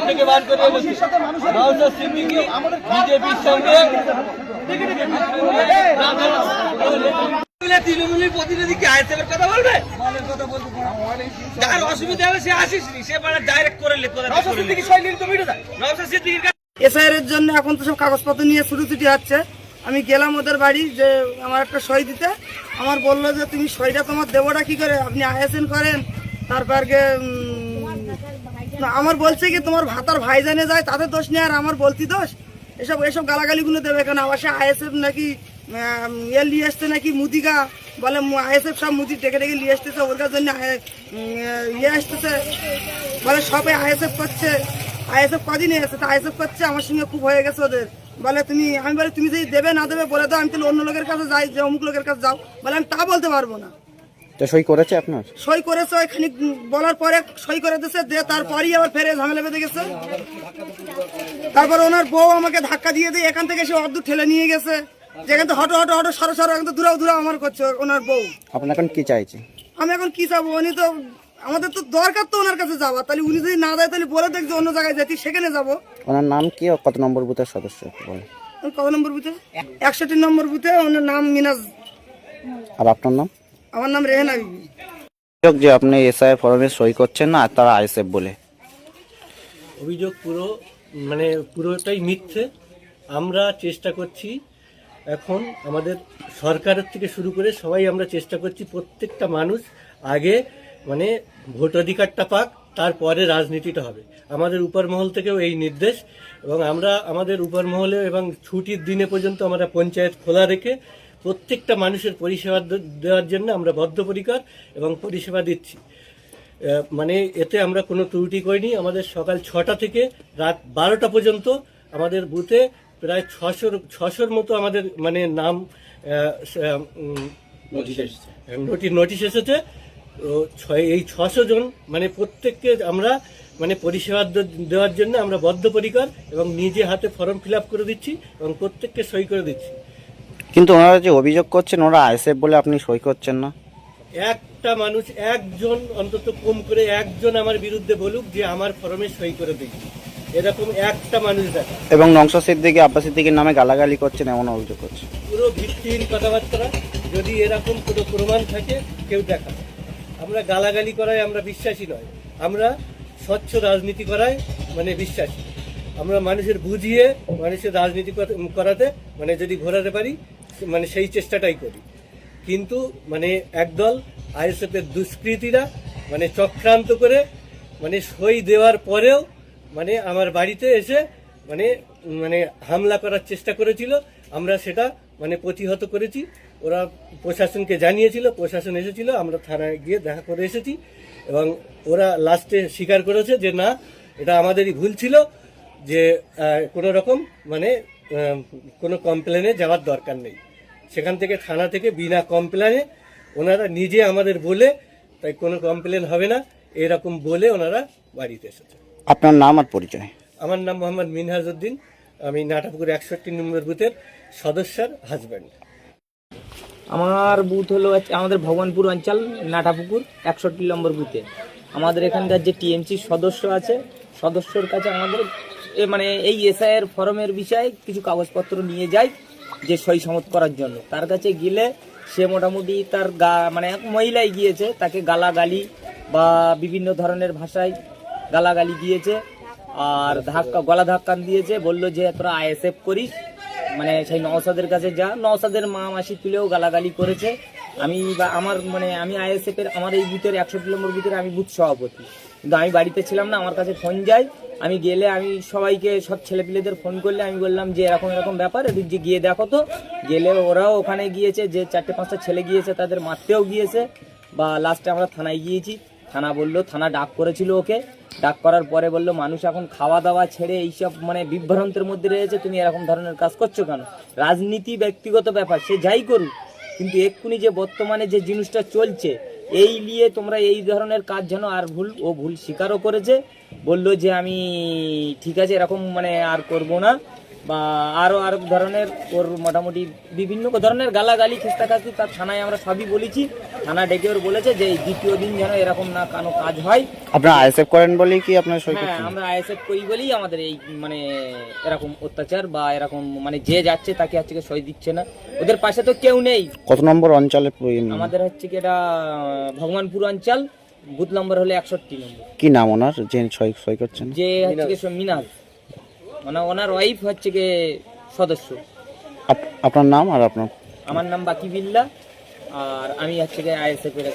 থেকে বার করে নওশাদ সিদ্দিকী বিজেপির সঙ্গে তৃণমূলের প্রতিনিধি কি আইএসএফের কথা বলবে? যার অসুবিধা হবে সে আসিস নি, সে ডাইরেক্ট করে এসআইআর এর জন্য এখন তো সব কাগজপত্র নিয়ে ছুটি হচ্ছে। আমি গেলাম ওদের বাড়ি যে আমার একটা সই দিতে, আমার বললো যে তুমি সইটা তোমার দেবোটা কি করে, আপনি আইএসএন করেন। তারপর আমার বলছে কি তোমার ভাতার ভাই জানে যায় তাদের দোষ নেই আর আমার বলতি দোষ, এসব গালাগালিগুলো দেবে কেন? আবার সে আইএসএফ নাকি নিয়ে আসছে নাকি মুদিকা বলে, আইএসএফ সব মুদি ডেকে ডেকে নিয়ে আসতেছে, ওর জন্য ইয়ে আসতেছে বলে সবাই আইএসএফ করছে। আইএসএফ কদিন এসেছে তা আইএসএফ করছে, আমার সঙ্গে খুব হয়ে গেছে ওদের। বলে আমি বলি তুমি যদি দেবে না দেবে বলে দাও, আমি তাহলে অন্য লোকের কাছে যাই, যে অমুক লোকের কাছে যাও। বলে আমি তা বলতে পারবো না। সই করেছে আপনার? সই করেছে, ওইখানে বলার পরে সই করে দিয়েছে, দিয়ে তারপরই আবার ফেরে ঝামেলা বেঁধে গেছে। তারপর ওনার বউ আমাকে ধাক্কা দিয়ে দিয়ে এখান থেকে সে অর্ধ ঠেলে নিয়ে গেছে, যেখান থেকে হটো হটো হটো সরো সরো একদম দূরাও আমার করছে ওনার বউ। আপনি এখন কি চাইছে? আমি এখন কি চাবো, উনি তো আমাদের তো দরকার তো ওনার কাছে যাওয়া, তাহলে উনি যদি না যায় তাহলে বলে দেখ যে অন্য জায়গায় যেতে, সেখানে যাবো। ওনার নাম কি, কত নম্বর বুথের সদস্য বলেন? কত নম্বর বুথে? 61 নম্বর বুথে। ওনার নাম মিনাজ। আর আপনার নাম? আমার নাম রেহানা বিবি। যে আপনি এসআই ফর্মে সই করছেন না আর তারা আইএসএফ বলে অভিযোগ পুরোটাই মিথ্যে। আমরা চেষ্টা করছি, এখন আমাদের সরকারের থেকে শুরু করে সবাই আমরা চেষ্টা করছি প্রত্যেকটা মানুষ আগে ভোট অধিকারটা পাক, তারপরে রাজনীতিটা হবে। আমাদের উপর মহল থেকেও এই নির্দেশ, এবং আমরা আমাদের উপর মহলে এবং ছুটির দিনে পর্যন্ত আমরা পঞ্চায়েত খোলা রেখে প্রত্যেকটা মানুষের পরিষেবা দেওয়ার জন্য আমরা বদ্ধপরিকর এবং পরিষেবা দিচ্ছি। এতে আমরা কোনো ত্রুটি করিনি। আমাদের সকাল 6টা থেকে রাত 12টা পর্যন্ত আমাদের বুথে প্রায় 600-র মতো আমাদের নাম নোটিশ এসেছে। এই 600 জন প্রত্যেককে আমরা পরিষেবা দেওয়ার জন্য আমরা বদ্ধপরিকর এবং নিজে হাতে ফর্ম ফিল আপ করে দিচ্ছি এবং প্রত্যেককে সই করে দিচ্ছি। কিন্তু ওনারা যে অভিযোগ করছেন ওরা আইএসএফ বলে আপনি সই করছেন না। একটা মানুষ, একজন অন্তত কম করে একজন আমার বিরুদ্ধে বলুক যে আমার ফর্মে সই করে দিই, এরকম একটা মানুষ দেখা। এবং নওশাদ সিদ্দিকী, আব্বাস সিদ্দিকীর নামে গালাগালি করছেন এমন অভিযোগ করছে। পুরো ভিত্তিহীন কথাবার্তা। যদি এরকম কোনো প্রমাণ থাকে কেউ দেখা। আমরা গালাগালি করায় আমরা বিশ্বাসী নয়, আমরা স্বচ্ছ রাজনীতি করায় বিশ্বাসী। আমরা মানুষের বুঝিয়ে মানুষের রাজনীতি করাতে যদি ঘোরাতে পারি সেই চেষ্টাটাই করি। কিন্তু একদল আইএসএফের দুষ্কৃতীরা চক্রান্ত করে সই দেওয়ার পরেও আমার বাড়িতে এসে হামলা করার চেষ্টা করেছিল। আমরা সেটা প্রতিহত করেছি। ওরা প্রশাসনকে জানিয়েছিল, প্রশাসন এসেছিল, আমরা থানায় গিয়ে দেখা করে এসেছি এবং ওরা লাস্টে স্বীকার করেছে যে না, এটা আমাদেরই ভুল ছিল, যে কোনো রকম কোনো কমপ্লেনে যাওয়ার দরকার নেই। সেখান থেকে থানা থেকে বিনা কমপ্লেনে ওনারা নিজে আমাদের বলে, তাই কোনো কমপ্লেন হবে না এরকম বলে ওনারা বাড়িতে এসেছে। আপনার নাম আর পরিচয়? আমার নাম মোহাম্মদ মিনহাজ উদ্দিন, আমি নাটাপুকুর 61 নম্বর বুথের সদস্যের হাজব্যান্ড। আমার বুথ হলো আমাদের ভগবানপুর অঞ্চল নাটাপুকুর 61 নম্বর বুথে। আমাদের এখানকার যে টিএমসি সদস্য আছে, সদস্যর কাছে আমাদের এই এসআইআর ফর্মের বিষয়ে কিছু কাগজপত্র নিয়ে যায় যে সই সমত করার জন্য। তার কাছে গেলে সে মোটামুটি তার এক মহিলাই গিয়েছে, তাকে গালাগালি বা বিভিন্ন ধরনের ভাষায় গালাগালি দিয়েছে আর গলা ধাক্কান দিয়েছে। বললো যে তোরা আইএসএফ করিস, সেই নওশাদের কাছে যা। নওশাদের মা মাসি তুলেও গালাগালি করেছে। আমি আমি আইএসএফের আমার এই বুথের 61 নম্বর বুথের আমি বুথ সভাপতি, কিন্তু আমি বাড়িতে ছিলাম না। আমার কাছে ফোন যায়, আমি গেলে আমি সবাইকে, সব ছেলেপিলেদের ফোন করলে আমি বললাম যে এরকম এরকম ব্যাপার, এদিক যে গিয়ে দেখো তো। গেলে ওরাও ওখানে গিয়েছে, যে 4-5টা ছেলে গিয়েছে তাদের মারতেও গিয়েছে, বা লাস্টে আমরা থানায় গিয়েছি, থানা বললো, থানা ডাক করেছিল ওকে, ডাক করার পরে বললো মানুষ এখন খাওয়া দাওয়া ছেড়ে এইসব মানে বিভ্রান্তের মধ্যে রয়েছে, তুমি এরকম ধরনের কাজ করছো কেন? রাজনীতি ব্যক্তিগত ব্যাপার, সে যাই করুক, কিন্তু এক্ষুনি যে বর্তমানে যে জিনিসটা চলছে এই নিয়ে তোমরা এই ধরনের কাজ যেন আর ভুল স্বীকারও করেছে, বললো যে আমি ঠিক আছে এরকম মানে আর করব না, বা আরও ধরনের ওর মোটামুটি বিভিন্ন ধরনের গালাগালি খিস্তাখাস্তি তার থানায় আমরা সবই বলেছি। থানা ডেকে ওর বলেছে যে এই দ্বিতীয় দিন যেন এরকম না কোনো কাজ হয়। আপনারা আইএসএফ করেন বলেই কি আপনার সই হ্যাঁ, করছেন? আমরা আইএসএফ করি বলেই আমাদের এই মানে এরকম অত্যাচার বা এরকম মানে যে যাচ্ছে তাকে হচ্ছে কি সই দিচ্ছে না, ওদের পাশে তো কেউ নেই। কত নম্বর অঞ্চলে আমাদের হচ্ছে কি এটা ভগবানপুর অঞ্চল, বুথ নম্বর হলো 61 নম্বর। কি নাম ওনার যে সই করছেন? যে হচ্ছে কি মিনাজ, মানে ওনার ওয়াইফ হচ্ছে কি সদস্য। আপনার নাম আর আপনার? আমার নাম বাকি বিল্লা, আর আমি হচ্ছে কি আইএসএফ এর